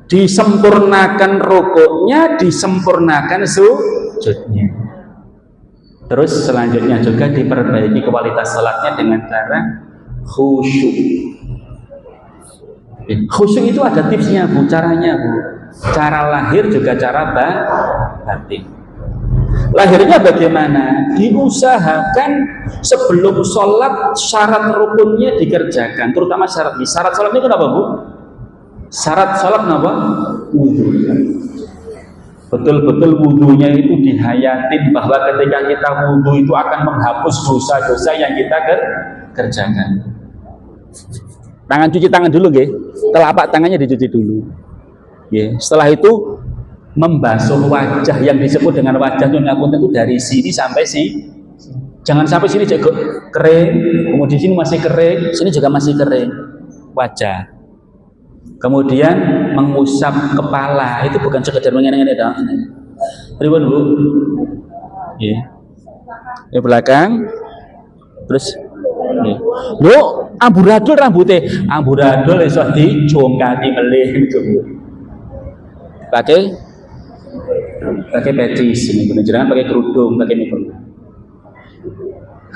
Disempurnakan rukuknya, disempurnakan sujudnya. Terus selanjutnya juga diperbaiki kualitas salatnya dengan cara khusyuk. Khusyuk itu ada tipsnya Bu, caranya Bu. Cara lahir juga cara batin. Lahirnya bagaimana? Diusahakan sebelum sholat syarat rukunnya dikerjakan, terutama syarat sholat ini kenapa Bu? Syarat sholat kenapa? Wudhu. Betul-betul wudhunya itu dihayatin bahwa ketika kita wudhu itu akan menghapus dosa-dosa yang kita kerjakan. Tangan, cuci tangan dulu nggih. Telapak tangannya dicuci dulu. Ya, setelah itu membasuh wajah yang disebut dengan wajah nyun ngapunten itu dari sini sampai sini. Jangan sampai sini juga kering, kemudian sini masih kering, sini juga masih kering. Wajah. Kemudian mengusap kepala, itu bukan sekedar mengenai tok. Pripun Bu? Ya. Di belakang. Terus lho, amburadul rambutnya. Amburadul iso dijongkati melih gitu. Pakai pecis ini, jangan pakai kerudung, pakai mikro.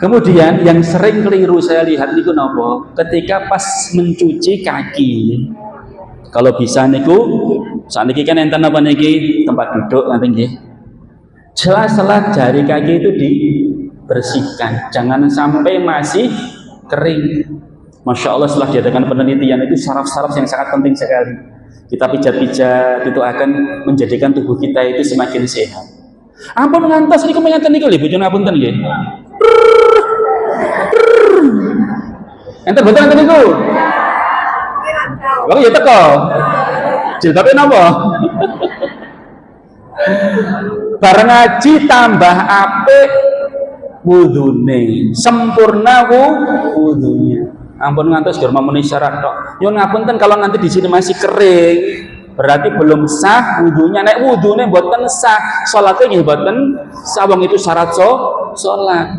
Kemudian yang sering keliru saya lihat niku napa? Ketika pas mencuci kaki. Kalau bisa niku, saat niki kan enten apa niki tempat duduk nanti nggih. Sela-sela jari kaki itu dibersihkan, jangan sampai masih kering. Masya Allah setelah diadakan penelitian itu saraf-saraf yang sangat penting sekali. Kita pijat-pijat itu akan menjadikan tubuh kita itu semakin sehat. Ampun ngantos niku mengatakan niku lho bojone apunten nggih. Enten betul enten niku. Wong ya teko. Jilbabe napa? Bareng ngaji tambah apik wudune, sempurna wudhunya. Ampun ngantos gur memenuhi syarat tok. Yo ngapunten kalau nanti di sini masih kering, berarti belum sah wudhunya. Nek wudhune mboten sah, salate nggih mboten sah, wong itu syarat salat.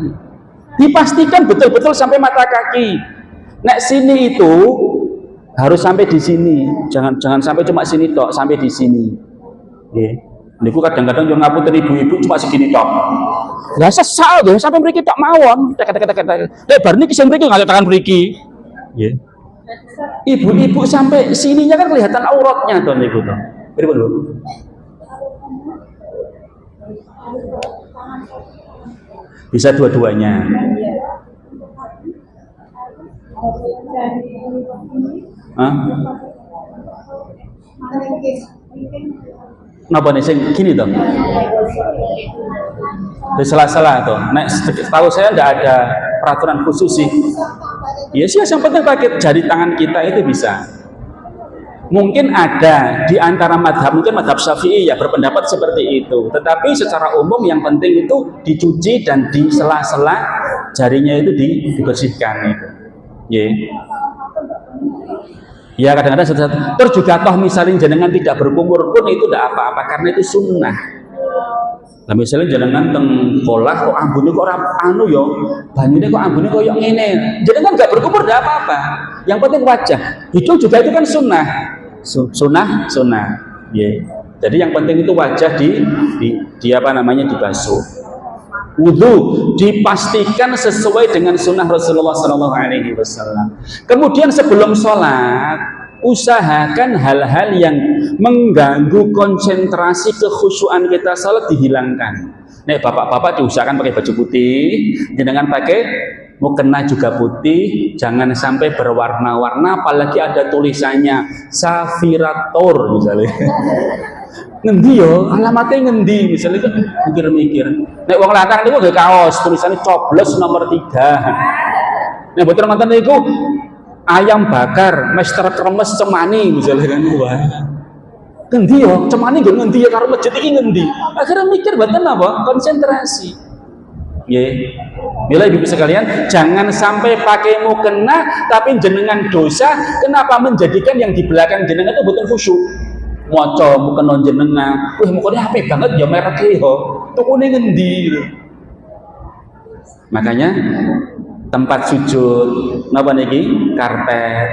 Dipastikan betul-betul sampai mata kaki. Nek sini itu harus sampai di sini. Jangan sampai cuma sini tok, sampai di sini. Nggih. Niku kadang-kadang yo ngapunten ibu-ibu cuma segini tok. Lah sesal nggih sampai mriki tok mawon. Tek. Nek bar niki sing mriki ngatakan mriki. Yeah. Ibu-ibu sampai sininya kan kelihatan auratnya tuh niku tuh. Pripun lho? Bisa dua-duanya. Hah? Napa nih sing gini toh? Di salah-salah tuh. Nek tahu saya enggak ada peraturan khusus sih. Ya sih, yang penting pakai jari tangan kita itu bisa. Mungkin ada di antara madhab, mungkin madhab Syafi'i ya berpendapat seperti itu. Tetapi secara umum yang penting itu dicuci dan di sela-sela jarinya itu dibersihkan itu. Ya. Ya kadang-kadang terus juga toh misalnya jenengan tidak berkumur pun itu tidak apa-apa karena itu sunnah. Nah misalnya jenengan teng kolah kok ambune kok ora anu yo, banyune kok ambune koyo ngene. Jenengan enggak berkumur enggak apa-apa. Yang penting wajah. Hidung juga itu kan sunnah. Sunnah. Yeah. Jadi yang penting itu wajah di apa namanya dibasuh. Wudu dipastikan sesuai dengan sunnah Rasulullah SAW. Kemudian sebelum sholat usahakan hal-hal yang mengganggu konsentrasi kekhusyuan kita sholat dihilangkan. Nek bapak-bapak diusahakan pakai baju putih, jangan pakai mukena juga putih, jangan sampai berwarna-warna, apalagi ada tulisannya Safirator misalnya. Ngendi yo, alamatnya ngendi misalnya, kan mikir-mikir. Nek wong lanang niku nggih kaos tulisannya coblos nomor 3. Nek boten ngoten niku ayam bakar, Mister Kremes Cemani misalnya kan. Wah. Ngendi yo, Cemani nggih ngendi ya karo masjid iki ngendi. Akhirnya mikir mboten apa? Konsentrasi. Nggih. Bila ibu sekalian, jangan sampai pakai mukena tapi jenengan dosa. Kenapa menjadikan yang di belakang jenengan itu betul khusyuk? Maca mukena jenengan, wih mukanya apik banget ya mereknya yo. Tukune ngendi? Makanya tempat sujud napa niki? Karpet.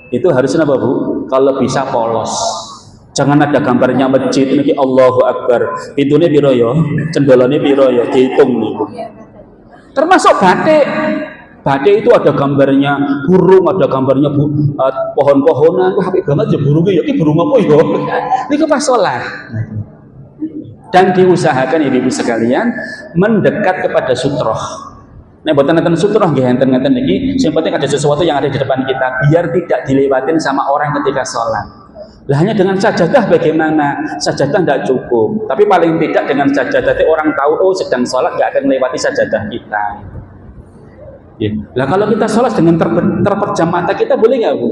Itu harus napa, Bu? Kalau bisa polos. Jangan ada gambarnya masjid niki Allahu Akbar. Pintune piro ya? Cendolane piro ya? Dihitung niku. Termasuk batik. Batik itu ada gambarnya burung, ada gambarnya pohon-pohonan. Wah, apik banget ya burungnya. Ya iki burung apa ya? Niku pas salat. Dan diusahakan ibu-ibu sekalian mendekat kepada sutroh. Nek boten enten sutroh nggih enten-enten iki, sing penting ada sesuatu yang ada di depan kita biar tidak dilewatin sama orang ketika sholat. Lah hanya dengan sajadah bagaimana? Sajadah tidak cukup, tapi paling tidak dengan sajadah orang tahu oh sedang sholat nggak akan melewati sajadah kita. Ya. Lah kalau kita sholat dengan terpejam mata kita boleh nggak, Bu?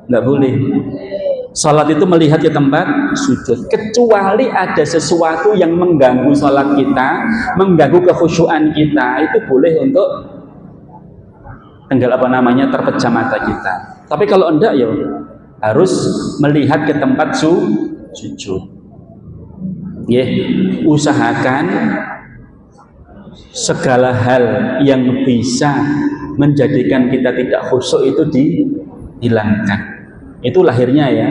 Nggak boleh. Sholat itu melihat ke tempat sujud, kecuali ada sesuatu yang mengganggu sholat kita, mengganggu kekhusyuan kita, itu boleh untuk terpejam mata kita. Tapi kalau enggak ya harus melihat ke tempat sujud. Usahakan segala hal yang bisa menjadikan kita tidak khusyuk itu dihilangkan. Itu lahirnya ya.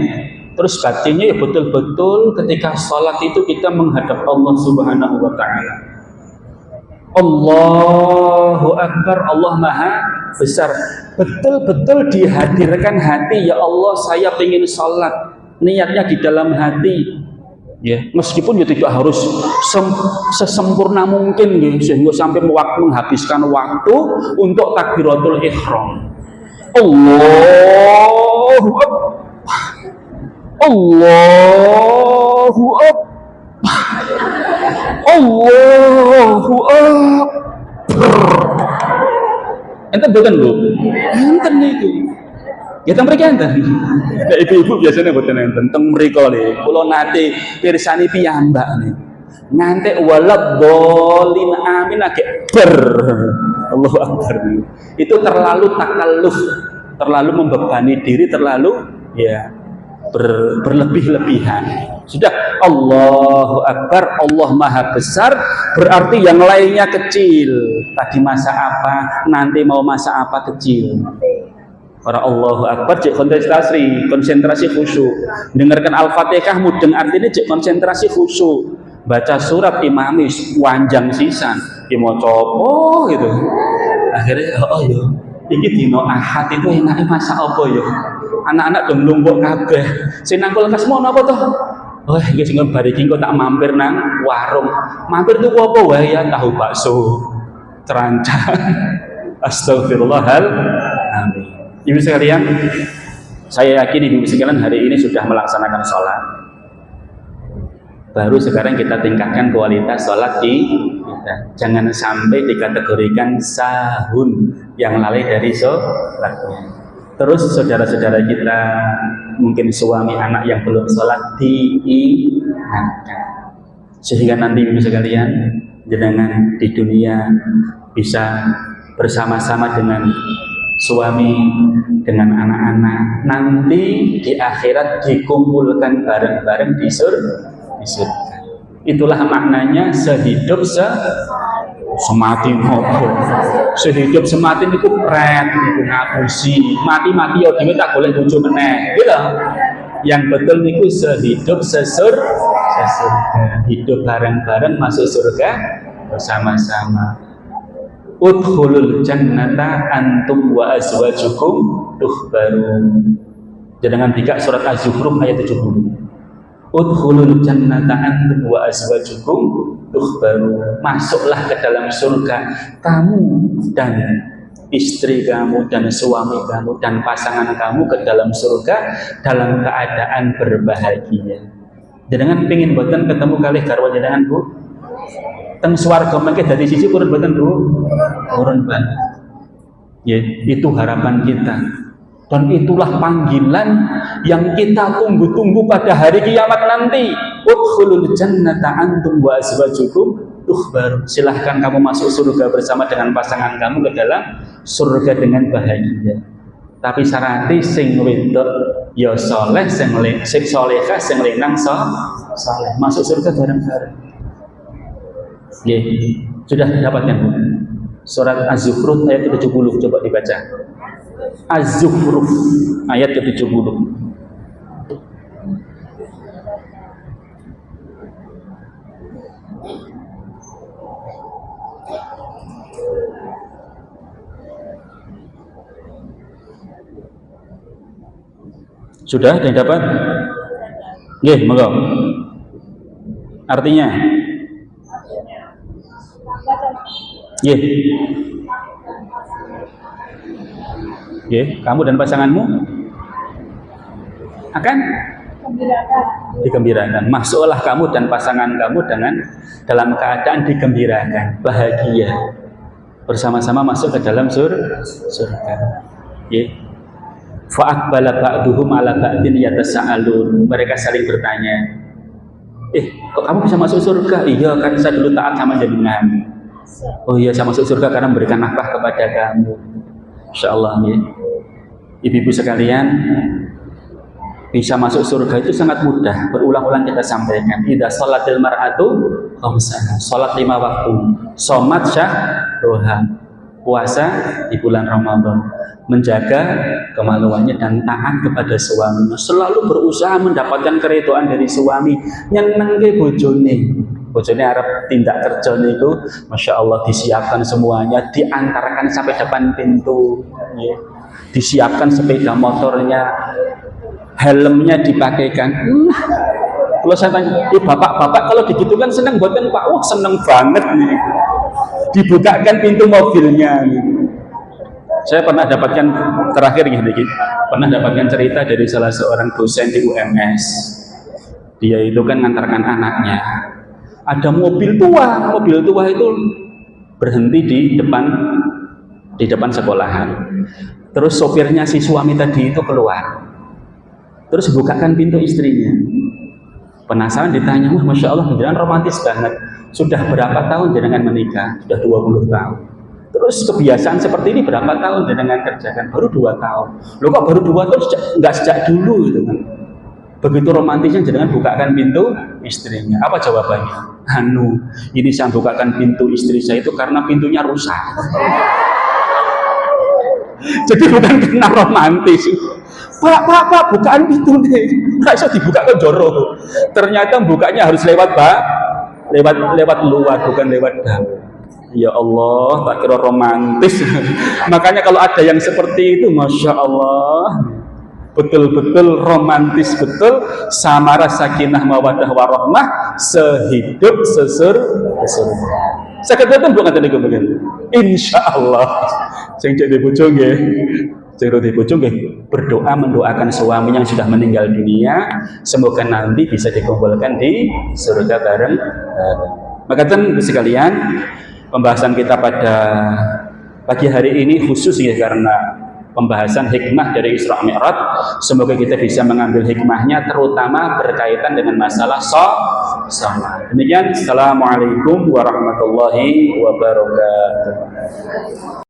Terus batinnya ya betul-betul ketika sholat itu kita menghadap Allah Subhanahu wa Ta'ala. Allahu Akbar, Allah Maha Besar. Betul-betul dihadirkan hati, ya Allah saya ingin sholat, niatnya di dalam hati ya, meskipun ya tidak harus sesempurna mungkin ya, sehingga sampai menghabiskan waktu untuk takbiratul ihram. Allahu Akbar, Allahu Akbar, Allahu Akbar. Enten boten, Bu? Enten niku. Ya teng mriki enten. Nek ibu-ibu biasanya boten enten. Teng mriko lho, kula nate pirsani piyambak niku. Ngantek waladhdallin amin agek ber. Allahu Akbar. Itu terlalu takalluf, terlalu membebani diri, terlalu ya berlebih-lebihan. Sudah Allahu Akbar, Allah Maha Besar, berarti yang lainnya kecil. Tadi masa apa, nanti mau masa apa kecil. Para Allahu Akbar cek konsentrasi khusyuk. Dengarkan Al-Fatihah mudeng artinya cek konsentrasi khusyuk. Baca surat imamis wanjang sisan, maca apa gitu. Akhirnya oh yo, iki dino Ahad itu enake masa apa yo? Anak-anak dong lumbuk kabeh. Sing nang kulkas mau napa toh? Oh, iki sing bar iki kok tak mampir nang warung. Mampir tuku apa wae ya, tahu bakso, cerancang. Astagfirullahaladzim. Ibu sekalian, saya yakin ibu sekalian hari ini sudah melaksanakan sholat. Baru sekarang kita tingkatkan kualitas sholat kita. Jangan sampai dikategorikan sahun yang lalai dari sholatnya. Terus saudara-saudara kita, mungkin suami anak yang belum sholat, diingatkan sehingga nanti ibu sekalian jenengan di dunia bisa bersama-sama dengan suami, dengan anak-anak, nanti di akhirat dikumpulkan bareng-bareng di surga. Itulah maknanya sehidup semati ngopo. Sehidup semati itu pret, itu ngapusi. Mati-mati ya dhewe tak boleh bojo meneh. Gitu. Yang betul niku sehidup sesurga. Hidup bareng-bareng masuk surga bersama-sama. Udkhulul jannata antum wa azwajukum tuhbarun. Jangan buka surat Az-Zukhruf ayat 70. Udkhulul jannata antum wa azwajukum tuhbarun. Masuklah ke dalam surga kamu dan istri kamu dan suami kamu dan pasangan kamu ke dalam surga dalam keadaan berbahagia. Jenengan pengin boten ketemu kalih garwa jenengan Bu? Teng swarga mengke dadi siji purun boten Bu? Purun banget. Ya, itu harapan kita. Dan itulah panggilan yang kita tunggu-tunggu pada hari kiamat nanti. Udkhulul jannata antum wa azwajukum tukhbar. Silahkan kamu masuk surga bersama dengan pasangan kamu ke dalam surga dengan bahagia. Tapi syaratnya sing wedok ya soleh, sing solehah, sing lenang soleh. Masuk surga bareng-bareng. Ya, sudah dapatkan Bu? Surat Az-Zukhruf ayat 70, coba dibaca. Az-Zukhruf ayat ke-70. Sudah ada yang dapat? Nggih, monggo. Artinya? Nggih. Nggih, kamu dan pasanganmu akan digembirakan. Masuklah kamu dan pasangan kamu dengan dalam keadaan digembirakan, bahagia. Bersama-sama masuk ke dalam surga. Nggih. Fa'aqbala ba'duhum 'ala ba'din yatasaalun. Mereka saling bertanya, kok kamu bisa masuk surga? Iya, kan saya dulu taat sama jenengan. Oh iya, saya masuk surga karena memberikan nafkah kepada kamu. Insyaallah ya. Ibu-ibu sekalian, bisa masuk surga itu sangat mudah. Berulang-ulang kita sampaikan. Idza shalatil mar'atu khamsaha. Salat 5 waktu. Shomat syahruha. Puasa di bulan Ramadan. Menjaga kemaluannya dan taat kepada suaminya, selalu berusaha mendapatkan keridhaan dari suami, nyenengke bojone arep tindak kerja niku, masya Allah disiapkan semuanya, diantarkan sampai depan pintu, ya. Disiapkan sepeda motornya, helmnya dipakaikan. Kalau saya tanya, bapak-bapak kalau digitukan seneng buatan Pak? Wah seneng banget nih. Dibukakan pintu mobilnya nih. Saya pernah dapatkan terakhir pernah dapatkan cerita dari salah seorang dosen di UMS. Dia itu kan ngantarkan anaknya. Ada mobil tua itu berhenti di depan sekolahan. Terus sopirnya si suami tadi itu keluar. Terus bukakan pintu istrinya. Penasaran ditanya, wah masya Allah, jenengan romantis banget. Sudah berapa tahun jenengan menikah? Sudah 20 tahun. Terus kebiasaan seperti ini berapa tahun jenengan kerjakan? Baru 2 tahun. Loh kok baru 2 tahun? Enggak sejak dulu gitu kan. Begitu romantisnya jenengan bukakan pintu istrinya. Apa jawabannya? Ini saya bukakan pintu istri saya itu karena pintunya rusak. Jadi bukan karena romantis. Pak, bukaan pintu nih. Nggak bisa dibuka ke joro. Ternyata bukanya harus lewat luar, bukan lewat dalam. Ya Allah, tak kira romantis. Makanya kalau ada yang seperti itu, masya Allah, betul-betul romantis betul, sama rasa sakinah mawaddah warahmah, sehidup sesurga. Saya katakan bukan tadi kemudian. Insya Allah, sing cek di bojong ya, berdoa mendoakan suami yang sudah meninggal dunia, semoga nanti bisa dikumpulkan di surga bareng. Maka teman sekalian, pembahasan kita pada pagi hari ini khusus ya karena pembahasan hikmah dari Isra Mi'raj. Semoga kita bisa mengambil hikmahnya, terutama berkaitan dengan masalah sholat. Demikian, assalamualaikum warahmatullahi wabarakatuh.